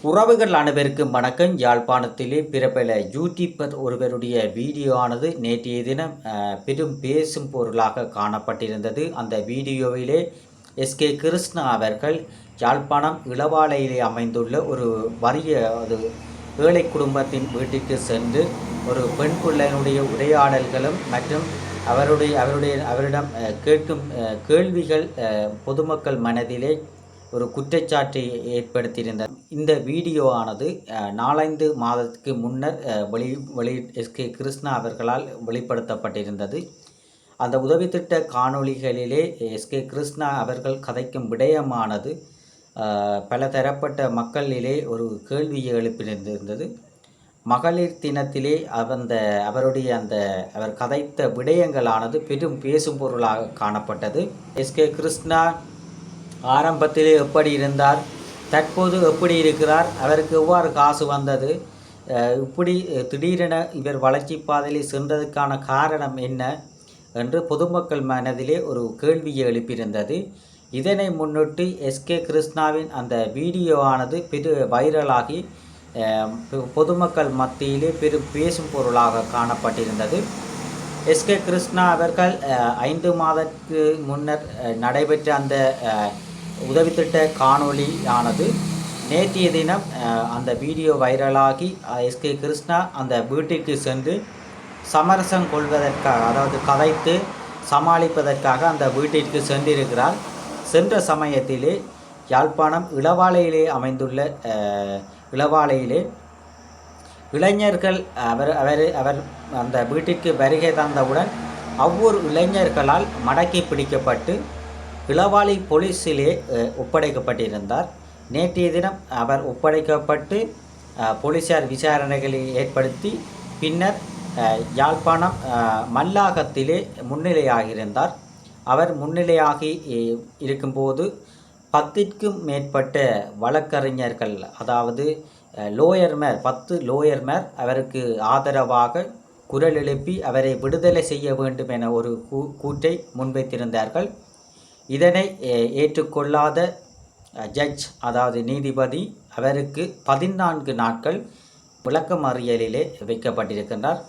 உறவுகள் அனைவருக்கும் வணக்கம். யாழ்ப்பாணத்திலே பிரபல யூடியூபர் ஒருவருடைய வீடியோ ஆனது நேற்றைய தினம் பெரும் பேசும் பொருளாக காணப்பட்டிருந்தது. அந்த வீடியோவிலே எஸ்கே கிருஷ்ணா அவர்கள் யாழ்ப்பாணம் இளவாலையிலே அமைந்துள்ள ஒரு வறிய ஏழை குடும்பத்தின் வீட்டிற்கு சென்று ஒரு பெண் பிள்ளையினுடைய உரையாடல்களும் மற்றும் அவரிடம் கேட்கும் கேள்விகள் பொதுமக்கள் மனதிலே ஒரு குற்றச்சாட்டை ஏற்படுத்தியிருந்தார். இந்த வீடியோ ஆனது 4-5 மாதத்துக்கு முன்னர் எஸ்கே கிருஷ்ணா அவர்களால் வெளிப்படுத்தப்பட்டிருந்தது. அந்த உதவி திட்ட காணொளிகளிலே எஸ்கே கிருஷ்ணா அவர்கள் கதைக்கும் விடயமானது பல தரப்பட்ட மக்களிலே ஒரு கேள்வியை எழுப்பியிருந்தது. மகளிர் தினத்திலே அவர் கதைத்த விடயங்களானது பெரும் பேசும் பொருளாக காணப்பட்டது. எஸ்கே கிருஷ்ணா ஆரம்பத்திலே எப்படி இருந்தார், தற்போது எப்படி இருக்கிறார், அவருக்கு எவ்வாறு காசு வந்தது, இப்படி திடீரென இவர் வளர்ச்சி பாதையில் சென்றதுக்கான காரணம் என்ன என்று பொதுமக்கள் மனதிலே ஒரு கேள்வியை எழுப்பியிருந்தது. இதனை முன்னிட்டு எஸ்கே கிருஷ்ணாவின் அந்த வீடியோவானது வைரலாகி பொதுமக்கள் மத்தியிலே பெரும் பேசும் பொருளாக காணப்பட்டிருந்தது. எஸ்கே கிருஷ்ணா அவர்கள் 5 மாதத்துக்கு முன்னர் நடைபெற்ற அந்த உதவி திட்ட காணொளியானது நேற்றைய தினம் அந்த வீடியோ வைரலாகி எஸ்கே கிருஷ்ணா அந்த வீட்டிற்கு சென்று சமரசம் கொள்வதற்காக, அதாவது கதைத்து சமாளிப்பதற்காக அந்த வீட்டிற்கு சென்றிருக்கிறார். சென்ற சமயத்திலே யாழ்ப்பாணம் இளவாலையிலே அமைந்துள்ள இளவாலையிலே இளைஞர்கள் அவர் அந்த வீட்டிற்கு வருகை தந்தவுடன் ஒவ்வொரு இளைஞர்களால் மடக்கி பிடிக்கப்பட்டு இளவாலை போலீஸிலே ஒப்படைக்கப்பட்டிருந்தார். நேற்றைய தினம் அவர் ஒப்படைக்கப்பட்டு போலீஸார் விசாரணைகளை ஏற்படுத்தி பின்னர் யாழ்ப்பாணம் மல்லாகத்திலே முன்னிலையாகியிருந்தார். அவர் முன்னிலையாகி இருக்கும்போது 10க்கும் மேற்பட்ட வழக்கறிஞர்கள், அதாவது 10 லோயர்மேர் அவருக்கு ஆதரவாக குரல் எழுப்பி அவரை விடுதலை செய்ய வேண்டும் என ஒரு கூற்றை முன்வைத்திருந்தார்கள். இதனை ஏற்றுக்கொள்ளாத ஜட்ஜ், அதாவது நீதிபதி, அவருக்கு 14 நாட்கள் விளக்கமறியலிலே வைக்கப்பட்டிருக்கின்றார்.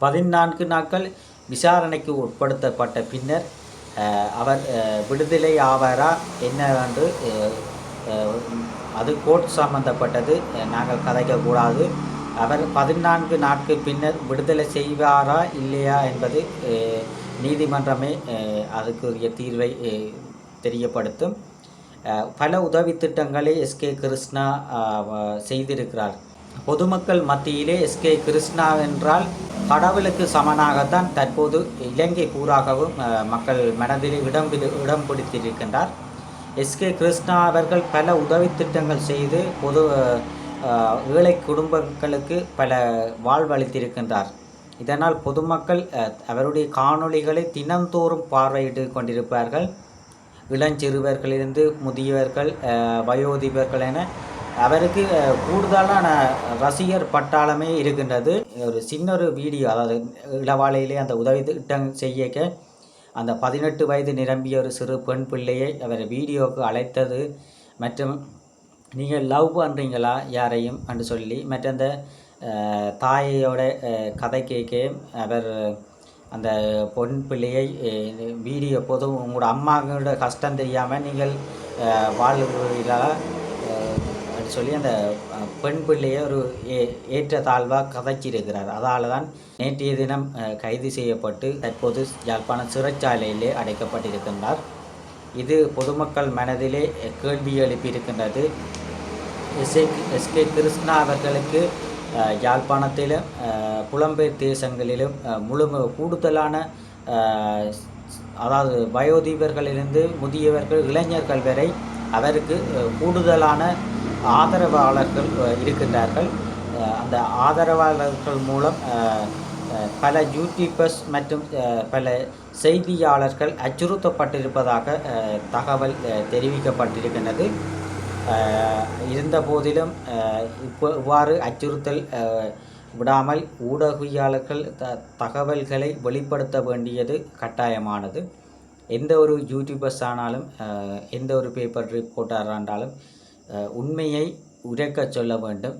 14 நாட்கள் விசாரணைக்கு உட்படுத்தப்பட்ட பின்னர் அவர் விடுதலை ஆவாரா என்ன என்று, அது கோர்ட் சம்பந்தப்பட்டது, நாங்கள் கதைக்கக்கூடாது. அவர் 14 நாட்கள் பின்னர் விடுதலை செய்வாரா இல்லையா என்பது நீதிமன்றமே அதுக்குரிய தீர்வை தெரியப்படுத்தும். பல உதவி திட்டங்களை எஸ்கே கிருஷ்ணா செய்திருக்கிறார். பொதுமக்கள் மத்தியிலே எஸ்கே கிருஷ்ணா என்றால் கடவுளுக்கு சமனாகத்தான் தற்போது இலங்கை பூராகவும் மக்கள் மனதில் இடம் பிடித்திருக்கின்றார். எஸ்கே கிருஷ்ணா அவர்கள் பல உதவி திட்டங்கள் செய்து ஏழை குடும்பங்களுக்கு பல வாழ்வளித்திருக்கின்றார். இதனால் பொதுமக்கள் அவருடைய காணொளிகளை தினந்தோறும் பார்வையிட்டு கொண்டிருப்பார்கள். இளஞ்சிறுவர்களிலிருந்து முதியவர்கள், வயோதிபர்கள் என அவருக்கு கூடுதலான ரசிகர் பட்டாளமே இருக்கின்றது. ஒரு சின்ன வீடியோ, அதாவது இளவாலையிலே அந்த உதவி திட்டம் செய்ய அந்த 18 வயது நிரம்பிய ஒரு சிறு பெண் பிள்ளையை அவர் வீடியோவுக்கு அழைத்தது மற்றும் நீங்கள் லவ் பண்ணுறீங்களா யாரையும் என்று சொல்லி, மற்ற அந்த தாயோட கதை கேட்க அவர் அந்த பொன் பிள்ளையை வீடியோ உங்களோட அம்மாவோட கஷ்டம் தெரியாமல் நீங்கள் வாழ்கிறீர்களா அப்படின்னு சொல்லி அந்த பெண் பிள்ளையை ஒரு ஏற்ற தாழ்வாக கதைச்சிருக்கிறார். அதால் தான் நேற்றைய தினம் கைது செய்யப்பட்டு தற்போது யாழ்ப்பாணம் சிறைச்சாலையிலே அடைக்கப்பட்டிருக்கின்றார். இது பொதுமக்கள் மனதிலே கேள்வி எழுப்பியிருக்கின்றது. எஸ்கே கிருஷ்ணா அவர்களுக்கு யாழ்ப்பாணத்திலும் புலம்பெயர் தேசங்களிலும் கூடுதலான, அதாவது வயோதிபர்களிலிருந்து முதியவர்கள், இளைஞர்கள் வரை அவருக்கு கூடுதலான ஆதரவாளர்கள் இருக்கின்றார்கள். அந்த ஆதரவாளர்கள் மூலம் பல யூடியூபர்ஸ் மற்றும் பல செய்தியாளர்கள் அச்சுறுத்தப்பட்டிருப்பதாக தகவல் தெரிவிக்கப்பட்டிருக்கின்றது. இருந்த போதிலும் இவ்வாறு அச்சுறுத்தல் விடாமல் ஊடகவியலாளர்கள் தகவல்களை வெளிப்படுத்த வேண்டியது கட்டாயமானது. எந்த ஒரு யூடியூபர்ஸ் ஆனாலும் எந்த ஒரு பேப்பர் ரிப்போர்ட்டராக இருந்தாலும் உண்மையை உரைக்கச் சொல்ல வேண்டும்.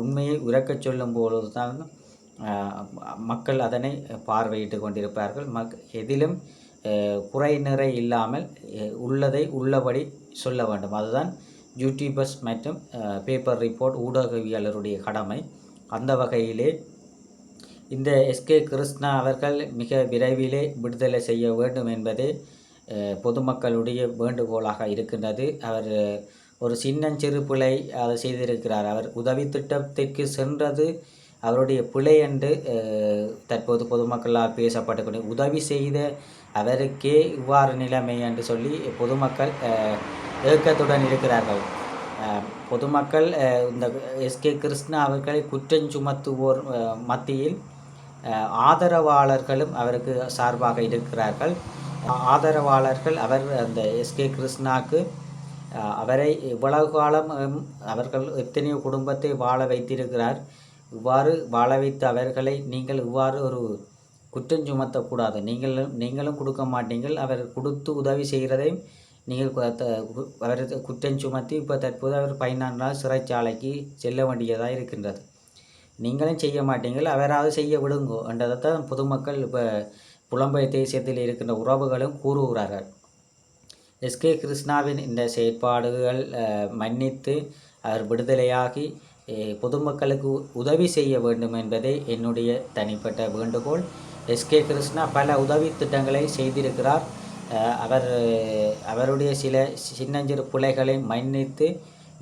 உண்மையை உரைக்கச் சொல்லும் பொழுது தான் மக்கள் அதனை பார்வையிட்டு கொண்டிருப்பார்கள். எதிலும் குறை நிறை இல்லாமல் உள்ளதை உள்ளபடி சொல்ல வேண்டும். அதுதான் யூடியூபர்ஸ் மற்றும் பேப்பர் ரிப்போர்ட் ஊடகவியலருடைய கடமை. அந்த வகையிலே இந்த எஸ்கே கிருஷ்ணா அவர்கள் மிக விரைவிலே விடுதலை செய்ய வேண்டும் என்பதே பொதுமக்களுடைய வேண்டுகோளாக இருக்கின்றது. அவர் ஒரு சின்னஞ்சிறு பிழை அதை செய்திருக்கிறார். அவர் உதவி திட்டத்திற்கு சென்றது அவருடைய பிழை என்று தற்போது பொதுமக்களால் பேசப்பட்டு உதவி செய்த அவருக்கே இவ்வாறு நிலைமை என்று சொல்லி பொதுமக்கள் ஏக்கத்துடன் இருக்கிறார்கள். பொதுமக்கள் இந்த எஸ்கே கிருஷ்ணா அவர்களை குற்றஞ்சுமத்துவோர் மத்தியில் ஆதரவாளர்களும் அவருக்கு சார்பாக இருக்கிறார்கள். ஆதரவாளர்கள் அவர் அந்த எஸ்கே கிருஷ்ணாவுக்கு அவரை இவ்வளவு காலம் அவர்கள் எத்தனையோ குடும்பத்தை வாழ வைத்திருக்கிறார். இவ்வாறு வாழ வைத்த அவர்களை நீங்கள் இவ்வாறு ஒரு குற்றம் சுமத்தக்கூடாது. நீங்களும் கொடுக்க மாட்டீங்கள். அவர் கொடுத்து உதவி செய்கிறதையும் நீங்கள் அவர் குற்றம் சுமத்தி இப்போ தற்போது அவர் 14 நாள் சிறைச்சாலைக்கு செல்ல வேண்டியதாக இருக்கின்றது. நீங்களும் செய்ய மாட்டீங்கள், அவராவது செய்ய விடுங்கோ என்றதைத்தான் பொதுமக்கள் இப்போ புலம்பெயர் தேசியத்தில் இருக்கின்ற உறவுகளும் கூறுகிறார்கள். எஸ்கே கிருஷ்ணாவின் இந்த செயற்பாடுகள் மன்னித்து அவர் விடுதலையாகி பொதுமக்களுக்கு உதவி செய்ய வேண்டும் என்பதே என்னுடைய தனிப்பட்ட வேண்டுகோள். எஸ்கே கிருஷ்ணா பல உதவி திட்டங்களை செய்திருக்கிறார். அவருடைய சில சின்னஞ்சிறு பிழைகளை மன்னித்து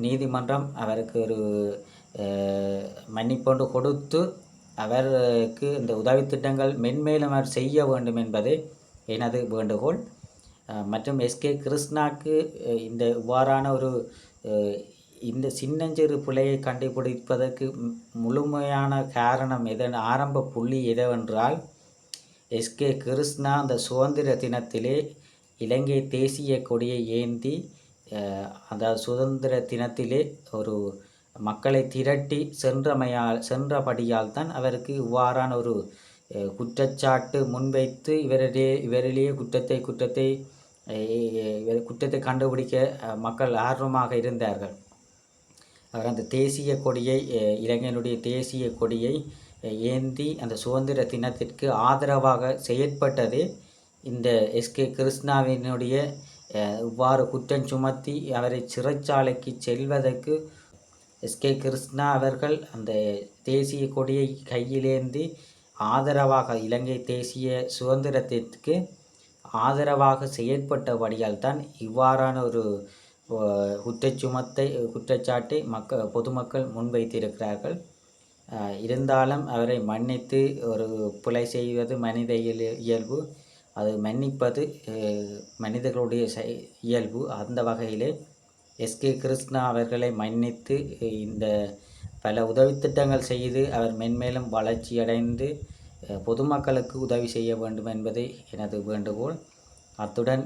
நீதிமன்றம் அவருக்கு ஒரு மன்னிப்பொன்று கொடுத்து அவருக்கு இந்த உதவி திட்டங்கள் மென்மேலும் அவர் செய்ய வேண்டும் என்பதே எனது வேண்டுகோள். மற்றும் எஸ்கே கிருஷ்ணாக்கு இந்த இவ்வாறான ஒரு இந்த சின்னஞ்சிறு பிழையை கண்டுபிடிப்பதற்கு முழுமையான காரணம் ஆரம்ப புள்ளி எதுவென்றால் எஸ்கே கிருஷ்ணா அந்த சுதந்திர தினத்திலே இலங்கை தேசிய கொடியை ஏந்தி அந்த சுதந்திர தினத்திலே ஒரு மக்களை திரட்டி சென்றபடியால் தான் அவருக்கு இவ்வாறான ஒரு குற்றச்சாட்டு முன்வைத்து இவரிலேயே குற்றத்தை கண்டுபிடிக்க மக்கள் ஆர்வமாக இருந்தார்கள். அவர் அந்த தேசிய கொடியை இளைஞனுடைய தேசிய கொடியை ஏந்தி அந்த சுதந்திர தினத்திற்கு ஆதரவாக செயற்பட்டதே இந்த எஸ்கே கிருஷ்ணாவினுடைய இவ்வாறு குற்றம் சுமத்தி அவரை சிறைச்சாலைக்கு செல்வதற்கு எஸ்கே கிருஷ்ணா அவர்கள் அந்த தேசிய கொடியை கையிலேந்தி ஆதரவாக இலங்கை தேசிய சுதந்திரத்திற்கு ஆதரவாக செயற்பட்டபடியால் தான் இவ்வாறான ஒரு குற்றச்சாட்டை பொதுமக்கள் முன்வைத்திருக்கிறார்கள். இருந்தாலும் அவரை மன்னித்து ஒரு பிழை செய்வது மனித இயல்பு. அது மன்னிப்பது மனிதர்களுடைய இயல்பு. அந்த வகையிலே எஸ்கே கிருஷ்ணா அவர்களை மன்னித்து இந்த பல உதவி திட்டங்கள் செய்து அவர் மென்மேலும் வளர்ச்சியடைந்து பொதுமக்களுக்கு உதவி செய்ய வேண்டும் என்பது எனது வேண்டுகோள். அத்துடன்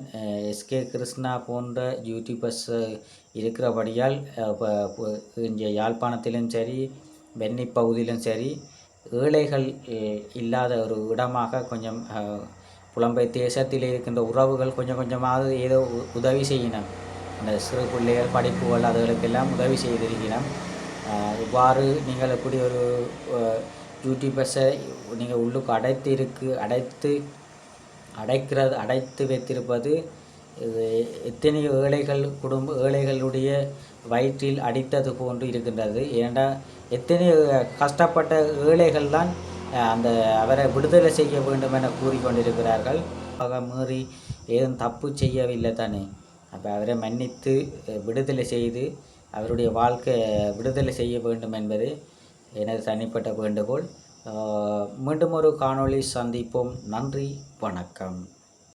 எஸ்கே கிருஷ்ணா போன்ற யூடியூபர்ஸ் இருக்கிறபடியால் இங்கே யாழ்ப்பாணத்திலும் சரி வெண்ணி பகுதியிலும் சரி ஏழைகள் இல்லாத ஒரு இடமாக கொஞ்சம் புலம்பெயர் தேசத்தில் இருக்கின்ற உறவுகள் கொஞ்சம் கொஞ்சமாக ஏதோ உதவி செய்யணும். இந்த சிறு பிள்ளைகள் படிப்புகள் அதுகளுக்கெல்லாம் உதவி செய்திருக்கணும். இவ்வாறு நீங்கள் எப்படி ஒரு யூடியூபர்ஸை நீங்கள் உள்ளுக்கு அடைத்து வைத்திருப்பது எத்தனையோ ஏழைகளுடைய வயிற்றில் அடித்தது போன்று இருக்கின்றது. ஏண்டா எத்தனையோ கஷ்டப்பட்ட ஏழைகள் தான் அந்த அவரை விடுதலை செய்ய வேண்டும் என கூறிக்கொண்டிருக்கிறார்கள். மீறி ஏதும் தப்பு செய்யவில்லை தானே. அப்போ அவரை மன்னித்து விடுதலை செய்து அவருடைய வாழ்க்கை விடுதலை செய்ய வேண்டும் என்பது எனது தனிப்பட்ட வேண்டுகோள். மீண்டும் ஒரு காணொளி சந்திப்போம். நன்றி, வணக்கம்.